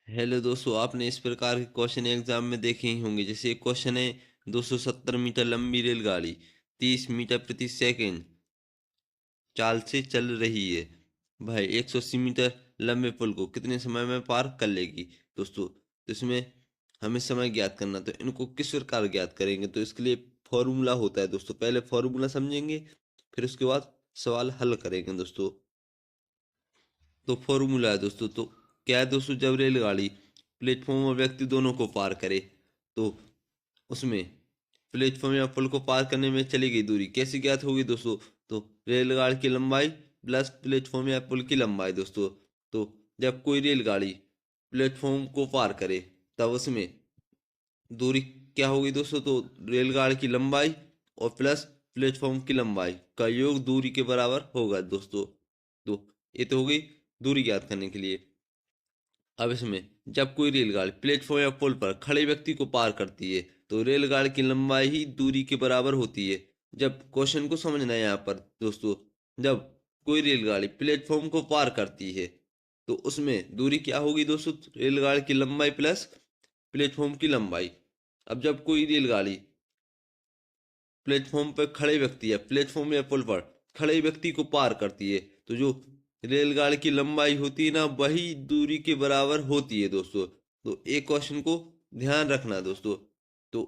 Hello दोस्तों, आपने इस प्रकार के क्वेश्चन एग्जाम में देखे ही होंगे। जैसे एक क्वेश्चन है, 270 मीटर लंबी रेलगाड़ी 30 मीटर प्रति सेकंड चाल से चल रही है। भाई 180 मीटर लंबे पुल को कितने समय में पार कर लेगी। दोस्तों, तो इसमें हमें समय ज्ञात करना, तो इनको किस प्रकार ज्ञात करेंगे, तो इसके लिए फॉर्मूला होता है दोस्तों। पहले फॉर्मूला समझेंगे, फिर उसके बाद सवाल हल करेंगे दोस्तों। तो फॉर्मूला है दोस्तों, तो क्या है दोस्तों, जब रेलगाड़ी प्लेटफॉर्म और व्यक्ति दोनों को पार करे, तो उसमें प्लेटफॉर्म या पुल को पार करने में चली गई दूरी कैसे ज्ञात होगी दोस्तों। तो रेलगाड़ी की लंबाई प्लस प्लेटफॉर्म या पुल की लंबाई दोस्तों। तो जब कोई रेलगाड़ी प्लेटफॉर्म को पार करे, तब उसमें दूरी क्या होगी दोस्तों। तो रेलगाड़ी की लंबाई और प्लस प्लेटफॉर्म की लंबाई का योग दूरी के बराबर होगा दोस्तों। तो ये तो हो गई दूरी ज्ञात करने के लिए। अब इसमें जब कोई रेलगाड़ी प्लेटफॉर्म या पुल पर खड़े व्यक्ति को पार करती है, तो रेलगाड़ी की लंबाई ही दूरी के बराबर होती है। जब क्वेश्चन को समझना है यहाँ पर दोस्तों, जब कोई रेलगाड़ी प्लेटफॉर्म को पार करती है, तो उसमें दूरी क्या होगी दोस्तों, रेलगाड़ी की लंबाई प्लस प्लेटफॉर्म की लंबाई। अब जब कोई रेलगाड़ी प्लेटफॉर्म पर खड़े व्यक्ति या प्लेटफॉर्म या पुल पर खड़े व्यक्ति को पार करती है, तो जो रेलगाड़ी की लंबाई होती है ना, वही दूरी के बराबर होती है दोस्तों। तो एक क्वेश्चन को ध्यान रखना दोस्तों। तो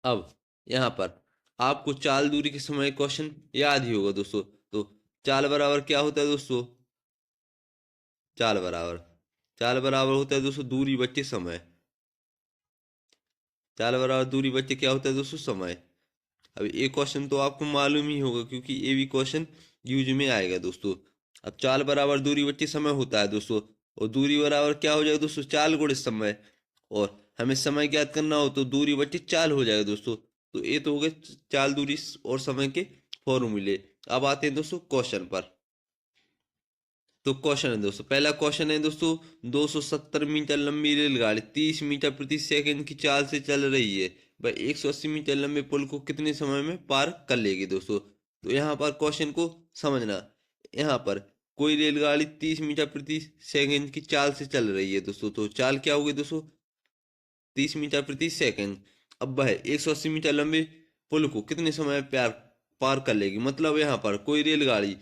अब यहाँ पर आपको चाल दूरी के समय क्वेश्चन याद ही होगा दोस्तों। तो चाल बराबर क्या होता है दोस्तों, चाल बराबर चाल बराबर होता है दोस्तों दूरी बटे समय। चाल बराबर दूरी बटे क्या होता है दोस्तों, समय। अब ये क्वेश्चन तो आपको मालूम ही होगा, क्योंकि ये भी क्वेश्चन यूज में आएगा दोस्तों। अब चाल बराबर दूरी बट्टी समय होता है दोस्तों, और दूरी बराबर क्या हो जाएगा दोस्तों, चाल गुणे समय। और हमें समय ज्ञात करना हो तो दूरी बट्टी चाल हो जाएगा दोस्तों। तो ये तो हो गए चाल दूरी और समय के फॉर्मूले। अब आते हैं दोस्तों क्वेश्चन पर। तो क्वेश्चन है दोस्तों, पहला क्वेश्चन है दोस्तों, 270 मीटर लंबी रेलगाड़ी 30 मीटर प्रति सेकंड की चाल से चल रही है, वह 180 मीटर लंबे पुल को कितने समय में पार कर लेगी दोस्तों। तो यहाँ पर क्वेश्चन को समझना, यहाँ पर कोई रेलगाड़ी 30 मीटर प्रति सेकंड की चाल से चल रही है दोस्तों। तो चाल क्या होगी दोस्तों, 30 मीटर प्रति सेकंड। अब वह 180 मीटर लंबे पुल को कितने समय में पार पार कर लेगी। मतलब यहाँ पर कोई रेलगाड़ी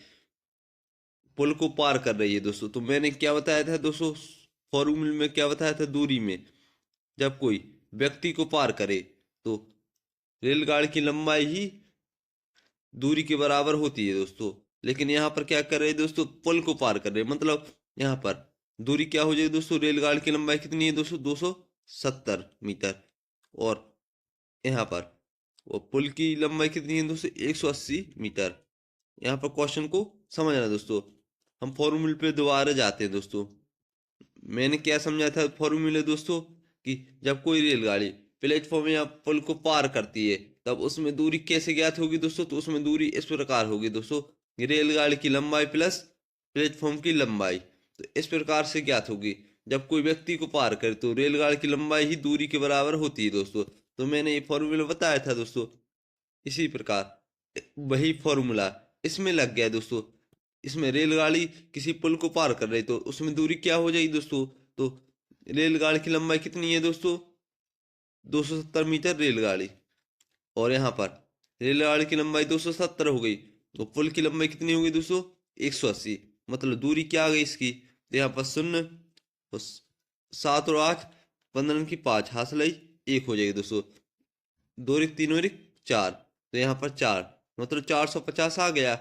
पुल को पार कर रही है दोस्तों। तो मैंने क्या बताया था दोस्तों, फॉर्मूले में क्या बताया था, दूरी में जब कोई व्यक्ति को पार करे, तो रेलगाड़ी की लंबाई ही दूरी के बराबर होती है दोस्तों। लेकिन यहाँ पर क्या कर रहे हैं दोस्तों, पुल को पार कर रहे हैं, मतलब यहाँ पर दूरी क्या हो जाएगी दोस्तों, रेलगाड़ी की लंबाई कितनी है दोस्तों, 270 मीटर। और यहाँ पर वो पुल की लंबाई कितनी है दोस्तों, 180 मीटर। यहाँ पर क्वेश्चन को समझना दोस्तों। हम फॉर्मूले पे दोबारा जाते हैं दोस्तों। मैंने क्या समझा था फॉर्मूले दोस्तों, कि जब कोई रेलगाड़ी प्लेटफॉर्म या पुल को पार करती है, तब उसमें दूरी कैसे ज्ञात होगी दोस्तों। तो उसमें दूरी इस प्रकार होगी दोस्तों, रेलगाड़ी की लंबाई प्लस प्लेटफॉर्म की लंबाई। तो इस प्रकार से ज्ञात होगी। जब कोई व्यक्ति को पार करे, तो रेलगाड़ी की लंबाई ही दूरी के बराबर होती है दोस्तों। तो मैंने ये फॉर्मूला बताया था दोस्तों। इसी प्रकार वही फॉर्मूला इसमें लग गया दोस्तों। इसमें रेलगाड़ी किसी पुल को पार कर रही, तो उसमें दूरी क्या हो जाएगी दोस्तों। तो रेलगाड़ी की लंबाई कितनी है दोस्तों, 270 मीटर रेलगाड़ी। और यहाँ पर रेलगाड़ी की लंबाई 270 हो गई, तो पुल की लंबाई कितनी होगी दोस्तों, 180। मतलब दूरी क्या आ गई इसकी, तो यहाँ पर शून्य और 7 और 8, 15 की 5 हासिल आई, 1 हो जाएगी दोस्तों। 2 और 1 3 और 1 4, तो यहाँ पर 4, मतलब 450 आ गया।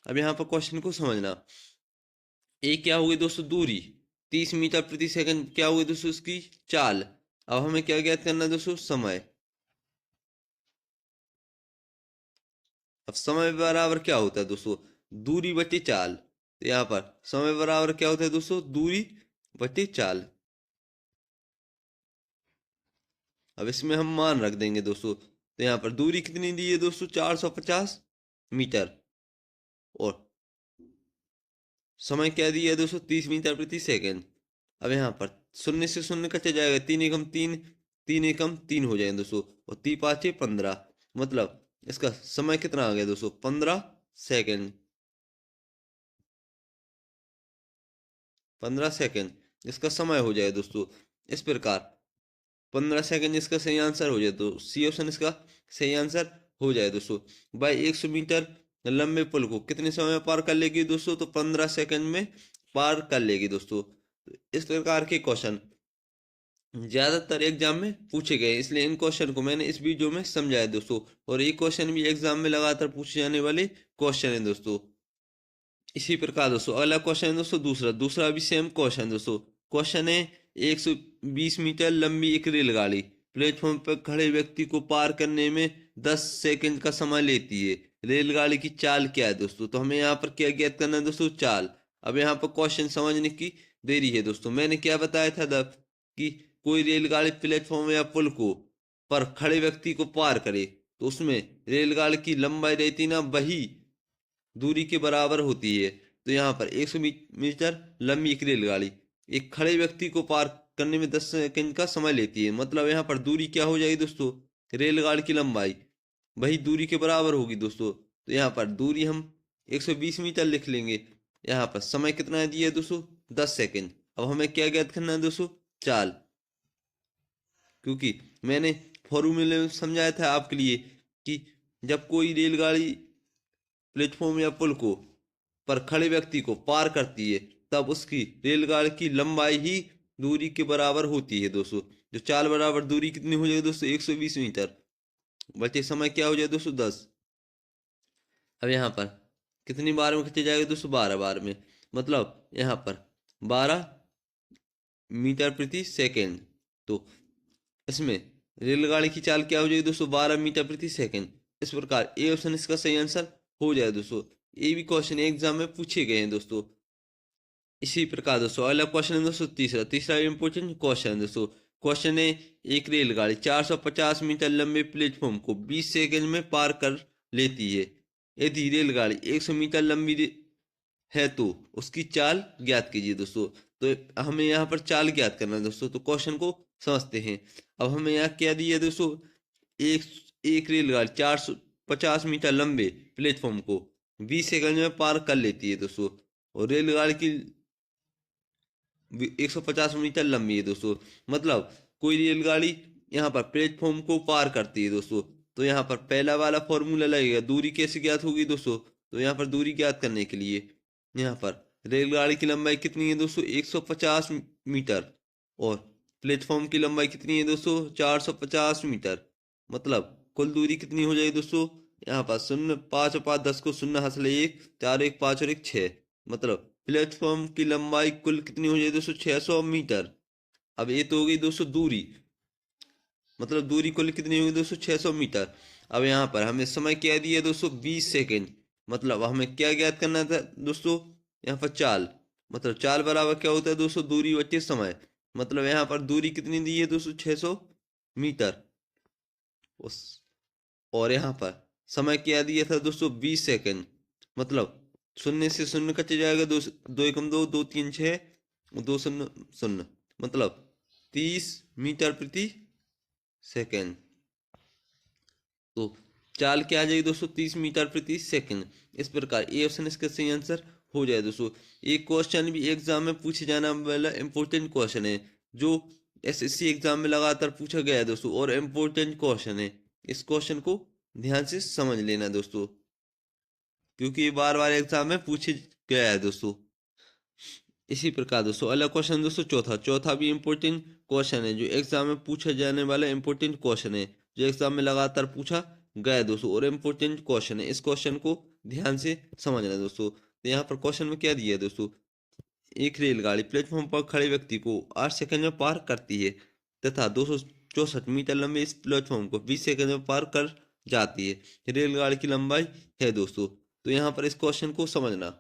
अब यहाँ पर क्वेश्चन को समझना, ए क्या होगी दोस्तों, दूरी 30 मीटर प्रति सेकंड क्या होगी दोस्तों इसकी चाल। अब हमें क्या ज्ञात करना है दोस्तों, समय। अब समय बराबर क्या होता है दोस्तों, दूरी बटी चाल। तो यहाँ पर समय बराबर क्या होता है दोस्तों, दूरी बटी चाल। अब इसमें हम मान रख देंगे दोस्तों। तो यहाँ पर दूरी कितनी दी है दोस्तों, 450 मीटर। और समय क्या दिया है दोस्तों, 30 मीटर प्रति सेकंड। अब यहाँ पर शून्य से शून्य कटा जाएगा, 3 एकम 3, 3 एकम 3 हो जाएंगे दोस्तों। और 3 5 15, मतलब इसका समय कितना आ गया दोस्तों, 15 सेकंड। 15 सेकंड। इसका समय हो जाए दोस्तों। इस प्रकार 15 सेकंड इसका सही आंसर हो जाए, तो सी ऑप्शन इसका सही आंसर हो जाए दोस्तों। भाई 100 मीटर लंबे पुल को कितने समय में पार कर लेगी दोस्तों, तो 15 सेकंड में पार कर लेगी दोस्तों। तो इस प्रकार के क्वेश्चन ज्यादातर एग्जाम में पूछे गए, इसलिए इन क्वेश्चन को मैंने इस वीडियो में समझाया दोस्तों। और ये क्वेश्चन भी एग्जाम में लगातार पूछे जाने वाले क्वेश्चन है दोस्तों। इसी प्रकार दोस्तों अगला क्वेश्चन है दोस्तों, दूसरा दूसरा भी सेम क्वेश्चन दोस्तों। क्वेश्चन है 120 मीटर लंबी एक रेलगाड़ी प्लेटफॉर्म पर खड़े व्यक्ति को पार करने में 10 सेकंड का समय लेती है। रेलगाड़ी की चाल क्या है दोस्तों, तो हमें यहाँ पर क्या ज्ञात करना है दोस्तों, चाल। अब यहाँ पर क्वेश्चन समझने की देरी है दोस्तों। मैंने क्या बताया था कि कोई रेलगाड़ी प्लेटफॉर्म या पुल को पर खड़े व्यक्ति को पार करे, तो उसमें रेलगाड़ी की लंबाई रहती ना वही दूरी के बराबर होती है। तो यहाँ पर 100 मीटर लंबी एक रेलगाड़ी एक खड़े व्यक्ति को पार करने में 10 सेकंड का समय लेती है। मतलब यहाँ पर दूरी क्या हो जाएगी दोस्तों, रेलगाड़ी की लंबाई वही दूरी के बराबर होगी दोस्तों। तो यहाँ पर दूरी हम 120 मीटर लिख लेंगे। यहाँ पर समय कितना दिया है दोस्तों, 10 सेकंड। अब हमें क्या ज्ञात करना है दोस्तों, चाल। क्योंकि मैंने फॉर्मूले में समझाया था आपके लिए कि जब कोई रेलगाड़ी प्लेटफॉर्म या पुल को पर खड़े व्यक्ति को पार करती है, तब उसकी रेलगाड़ी की लंबाई ही दूरी के बराबर होती है दोस्तों। जो चाल बराबर दूरी कितनी हो जाएगी दोस्तों, 120 मीटर। बचे समय क्या हो जाए दोस्तों, 10। अब यहाँ पर कितनी बार में खींचे जाएगा दोस्तों, 12 बार में। मतलब यहाँ पर 12 मीटर प्रति सेकेंड। तो इसमें रेलगाड़ी की चाल क्या हो जाएगी दोस्तों, 12 मीटर प्रति सेकेंड। इस प्रकार ए ऑप्शन इसका सही आंसर हो जाए दोस्तों। ये भी क्वेश्चन एग्जाम में पूछे गए हैं दोस्तों। इसी प्रकार दोस्तों अगला क्वेश्चन है दोस्तों, तीसरा तीसरा इंपोर्टेंट क्वेश्चन है दोस्तों। क्वेश्चन है एक रेलगाड़ी 450 मीटर लंबे प्लेटफॉर्म को 20 सेकंड में पार कर लेती है। यदि रेलगाड़ी 100 मीटर लंबी है तो उसकी चाल ज्ञात कीजिए दोस्तों। तो हमें यहाँ पर चाल ज्ञात करना है दोस्तों, तो क्वेश्चन को समझते हैं। अब हमें यहाँ क्या दिया है दोस्तों, एक एक रेलगाड़ी 450 मीटर लंबे प्लेटफॉर्म को 20 सेकंड में पार कर लेती है दोस्तों। और रेलगाड़ी की 150 मीटर लंबी है दोस्तों। मतलब कोई रेलगाड़ी यहाँ पर प्लेटफॉर्म को पार करती है दोस्तों। तो यहाँ पर पहला वाला फॉर्मूला लगेगा, दूरी कैसे ज्ञात होगी दोस्तों, तो यहाँ पर दूरी ज्ञात करने के लिए यहाँ पर रेलगाड़ी की लंबाई कितनी है दोस्तों, 150 मीटर। और प्लेटफॉर्म की लंबाई कितनी है दोस्तों, 450 मीटर। मतलब कुल दूरी कितनी हो जाएगी दोस्तों, यहाँ पर शून्य 5 और 5 10 को शून्य हासिल है 1, 4 1 5 और 1 6। मतलब प्लेटफॉर्म की लंबाई कुल कितनी हो जाएगी दोस्तों, 600 मीटर। अब ये तो हो गई दोस्तों दूरी, मतलब दूरी कुल कितनी होगी दोस्तों, 600 मीटर। अब यहाँ पर हमें समय क्या दिया दोस्तों, 20 सेकेंड। मतलब हमें क्या ज्ञात करना था दोस्तों, यहाँ पर चाल। मतलब चाल बराबर क्या होता है दोस्तों, दूरी बटे समय। मतलब यहाँ पर दूरी कितनी दी है दोस्तों, 600 मीटर। उस और यहाँ पर समय क्या दिया था दोस्तों, 20 सेकेंड। मतलब शून्य से शून्य कट जाएगा, दो दो एकम दो, दो तीन छः, दो शून्य शून्य। मतलब 30 मीटर प्रति सेकेंड। तो चाल क्या आ जाएगी दोस्तों, 30 मीटर प्रति सेकेंड। इस प्रकार ए ऑप्शन इसका सही आंसर हो जाए दोस्तों। एक क्वेश्चन भी एग्जाम में पूछे जाने वाला इंपॉर्टेंट क्वेश्चन है, जो एसएससी एग्जाम में लगातार पूछा गया है दोस्तों, और इम्पोर्टेंट क्वेश्चन है। इस क्वेश्चन को ध्यान से समझ लेना दोस्तों, क्योंकि ये बार बार एग्जाम में पूछे गया है दोस्तों। इसी प्रकार दोस्तों अगला क्वेश्चन दोस्तों, चौथा चौथा भी इम्पोर्टेंट क्वेश्चन है, जो एग्जाम में पूछा जाने वाला इम्पोर्टेंट क्वेश्चन है, जो एग्जाम में लगातार पूछा गया है दोस्तों, और इम्पोर्टेंट क्वेश्चन है। इस क्वेश्चन को ध्यान से समझना दोस्तों। तो यहाँ पर क्वेश्चन में क्या दिया है दोस्तों, एक रेलगाड़ी प्लेटफॉर्म पर खड़े व्यक्ति को 8 सेकंड में पार करती है, तथा 264 मीटर लंबे इस प्लेटफॉर्म को 20 सेकंड में पार कर जाती है। रेलगाड़ी की लंबाई है दोस्तों। तो यहाँ पर इस क्वेश्चन को समझना,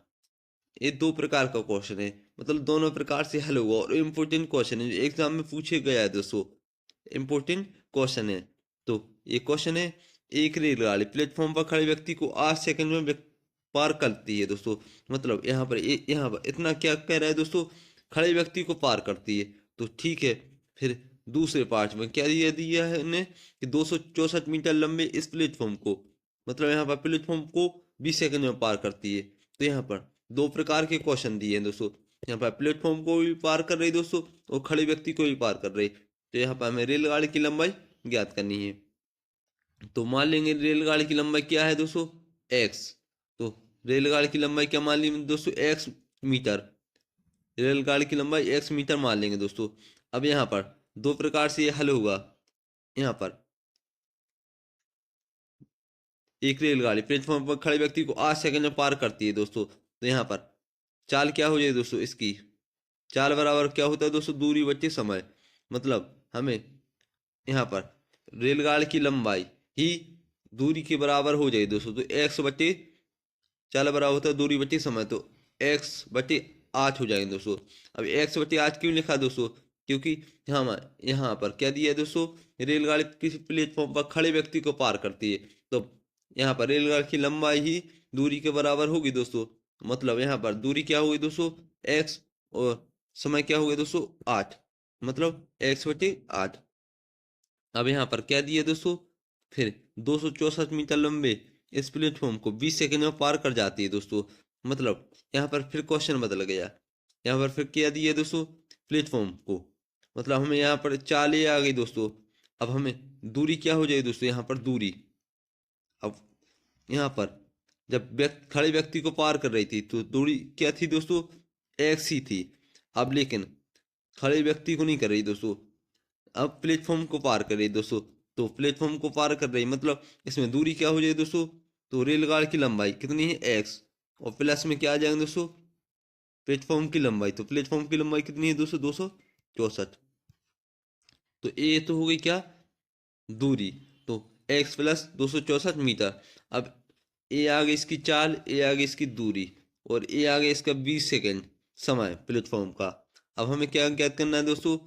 ये दो प्रकार का क्वेश्चन है, मतलब दोनों प्रकार से हल होगा, और इम्पोर्टेंट क्वेश्चन है, जो एग्जाम में पूछे गया है दोस्तों। इम्पोर्टेंट क्वेश्चन है। तो ये क्वेश्चन है, एक रेलगाड़ी प्लेटफॉर्म पर खड़े व्यक्ति को 8 सेकंड में पार करती है दोस्तों। मतलब यहाँ पर इतना क्या कह रहा है दोस्तों, खड़े व्यक्ति को पार करती है। तो ठीक है, फिर दूसरे पार्ट में क्या दिया दिया है इन्हें, कि 264 मीटर लंबे इस प्लेटफॉर्म को, मतलब यहाँ पर प्लेटफॉर्म को 20 सेकंड में पार करती है। तो यहाँ पर दो प्रकार के क्वेश्चन दिए हैं दोस्तों। यहाँ पर प्लेटफॉर्म को भी पार कर रही है दोस्तों और खड़े व्यक्ति को भी पार कर रही। तो यहाँ पर हमें रेलगाड़ी की लंबाई ज्ञात करनी है। तो मान लेंगे रेलगाड़ी की लंबाई क्या है दोस्तों, एक्स। तो रेलगाड़ी की लंबाई क्या मान लेंगे दोस्तों, एक्स मीटर। रेलगाड़ी की लंबाई एक्स मीटर मान लेंगे दोस्तों। अब यहाँ पर दो प्रकार से ये हल होगा। यहाँ पर एक रेलगाड़ी प्लेटफॉर्म पर खड़े व्यक्ति को 8 सेकंड में पार करती है दोस्तों। तो यहाँ पर चाल क्या हो जाए दोस्तों, इसकी चाल बराबर क्या होता है दोस्तों, दूरी बटे समय। मतलब हमें यहाँ पर रेलगाड़ी की लंबाई ही दूरी के बराबर हो जाए दोस्तों। तो एक्स बटे चाल बराबर होता है दूरी बटे समय। तो एक्स बटे 8 हो जाएंगे दोस्तों। अब एक्स बटे 8 क्यों लिखा दोस्तों, क्योंकि यहाँ पर क्या दिया है दोस्तों, रेलगाड़ी किसी प्लेटफॉर्म पर खड़े व्यक्ति को पार करती है। तो यहाँ पर रेलगाड़ी की लंबाई ही दूरी के बराबर होगी दोस्तों। मतलब यहाँ पर दूरी क्या होगी दोस्तों, एक्स, और समय क्या होगा दोस्तों, 8। मतलब एक्स बटे 8। अब यहाँ पर क्या दिया दोस्तों, फिर 264 मीटर लंबे इस प्लेटफॉर्म को 20 सेकंड में पार कर जाती है दोस्तों। मतलब यहाँ पर फिर क्वेश्चन बदल गया। यहाँ पर फिर क्या दिया दोस्तों, प्लेटफॉर्म को, मतलब हमें यहाँ पर चाल आ गई दोस्तों। अब हमें दूरी क्या हो जाएगी दोस्तों, यहाँ पर दूरी, अब यहाँ पर जब खड़े व्यक्ति को पार कर रही थी तो दूरी क्या थी दोस्तों, एक्स ही थी। अब लेकिन खड़े व्यक्ति को नहीं कर रही दोस्तों, अब प्लेटफॉर्म को पार कर रही है दोस्तों। तो प्लेटफॉर्म को पार कर रही मतलब इसमें दूरी क्या हो जाए दोस्तों, तो रेलगाड़ी की लंबाई कितनी है, एक्स, और प्लस में क्या आ जाएगा दोस्तों, प्लेटफॉर्म की लंबाई। तो प्लेटफॉर्म की लंबाई कितनी है दोस्तों, 264। तो ये तो हो गई क्या, दूरी। तो एक्स प्लस 264 मीटर। अब ये आ गई इसकी चाल, ये आ गई इसकी दूरी, और ये आ गया इसका 20 सेकेंड समय प्लेटफॉर्म का। अब हमें क्या ज्ञात करना है दोस्तों,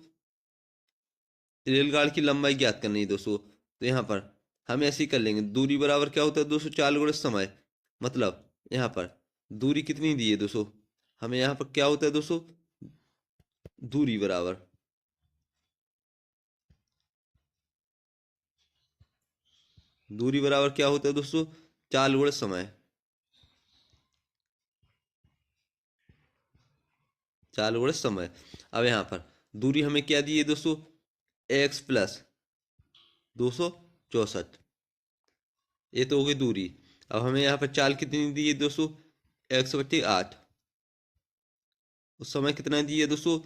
रेलगाड़ी की लंबाई ज्ञात करनी है दोस्तों। तो यहाँ पर हम ऐसे ही कर लेंगे, दूरी बराबर क्या होता है दोस्तों, चाल गुणा समय। मतलब यहाँ पर दूरी कितनी दी है दोस्तों, हमें यहाँ पर क्या होता है दोस्तों, दूरी बराबर क्या होता है दोस्तों, चाल गुणा समय। चाल गुणा समय। अब यहाँ पर दूरी हमें क्या दी है दोस्तों, एक्स प्लस 264। ये तो हो गई दूरी। अब हमें यहाँ पर चाल कितनी दी है दोस्तों, एक्स बटे 8। उस समय कितना दी है दोस्तों,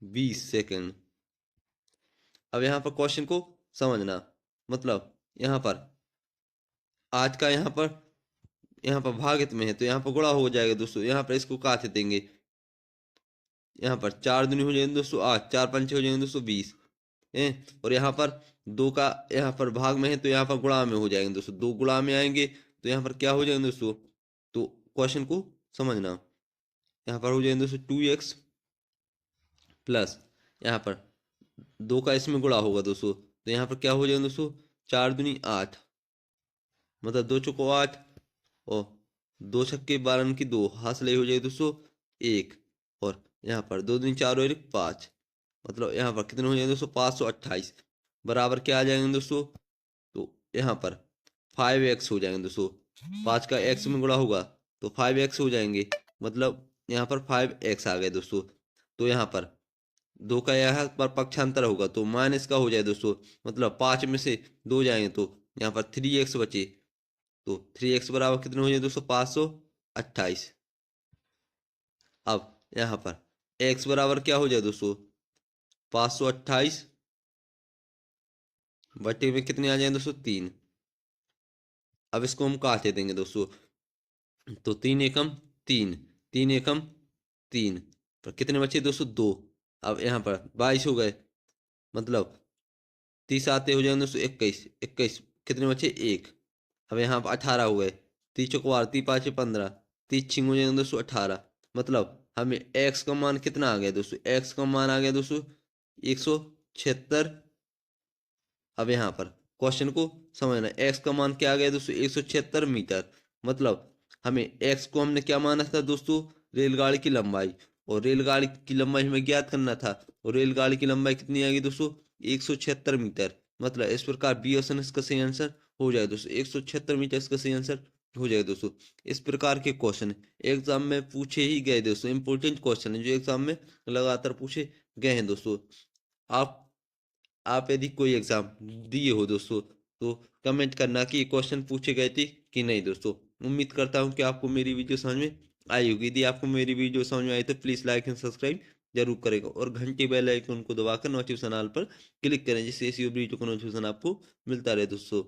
20 सेकेंड। अब यहाँ पर क्वेश्चन को समझना, मतलब यहाँ पर आज का यहाँ पर भागित में है तो यहाँ पर गुणा हो जाएगा दोस्तों। यहाँ पर इसको काट देंगे, यहाँ पर 4 दूनी हो जाएंगे दोस्तों 8, 4 पंचे हो जाएंगे दोस्तों 20 है। और यहाँ पर दो का यहाँ पर भाग में है तो यहाँ पर गुणा में हो जाएंगे दोस्तों, दो गुणा में आएंगे तो यहाँ पर क्या हो जाएंगे दोस्तों। तो क्वेश्चन को समझना, यहाँ पर हो जाएंगे दोस्तों 2x प्लस यहाँ पर दो का इसमें गुणा होगा दोस्तों। तो यहाँ पर क्या हो जाएगा दोस्तों, 4 दूनी 8, मतलब 2 चौको 8, और 2 छक्के 12 की 2, हासिल हो जाएगी दोस्तों 1। और यहाँ पर 2 दूनी 4 और 1 5, मतलब यहाँ पर कितने हो जाएंगे दोस्तों, 528 बराबर क्या आ जाएंगे दोस्तों। तो यहाँ पर 5x हो जाएंगे दोस्तों, 5 का x में गुणा होगा तो 5x हो जाएंगे, मतलब यहाँ पर 5x आ गए दोस्तों। तो यहाँ पर दो का यहाँ पर पक्षांतर होगा तो माइनस का हो जाए दोस्तों, मतलब 5 में से 2 जाएंगे तो यहाँ पर 3x बचे। तो 3x बराबर कितने हो जाए दोस्तों, 528। अब यहाँ पर x बराबर क्या हो जाए दोस्तों, 528 बटे में कितने आ जाए दोस्तों, 3। अब इसको हम काटे देंगे दोस्तों। तो 3 एकम 3, 3 एकम 3, पर कितने बचे दोस्तों, 2। अब यहाँ पर 22 हो गए, मतलब 30 आते हो जाएंगे दोस्तों 21, 21 कितने बचे, 1। अब यहाँ पर 18 हो गए, 30 चौको 30 पाँच 15, 30 छिंग हो जाएंगे दोस्तों 18। मतलब हमें x का मान कितना आ गया दोस्तों, x का मान आ गया दोस्तों 176। अब यहाँ पर क्वेश्चन को समझना, x का मान क्या आ गया दोस्तों, 176 मीटर। मतलब हमें x को हमने क्या माना था दोस्तों, रेलगाड़ी की लंबाई, और रेलगाड़ी की लंबाई हमें ज्ञात करना था, और रेलगाड़ी की लंबाई कितनी आएगी दोस्तों, 176 मीटर। मतलब इस प्रकार बी ऑप्शन इसका सही आंसर हो जाए दोस्तों, 176 मीटर इसका सही आंसर हो जाएगा दोस्तों। इस प्रकार के क्वेश्चन एग्जाम में पूछे ही गए दोस्तों, इंपॉर्टेंट क्वेश्चन है जो एग्जाम में लगातार पूछे गए हैं दोस्तों। आप आप यदि कोई एग्जाम दिए हो दोस्तों तो कमेंट करना कि ये क्वेश्चन पूछे गए थे कि नहीं दोस्तों। उम्मीद करता हूँ कि आपको मेरी वीडियो समझ में आई होगी। यदि आपको मेरी वीडियो समझ में आई तो प्लीज़ लाइक एंड सब्सक्राइब जरूर करेगा और घंटी बेल आइकन को दबाकर नोटिफिकेशन ऑल पर क्लिक करें, जिससे ऐसी वीडियो का नोटिफिकेशन आपको मिलता रहे दोस्तों।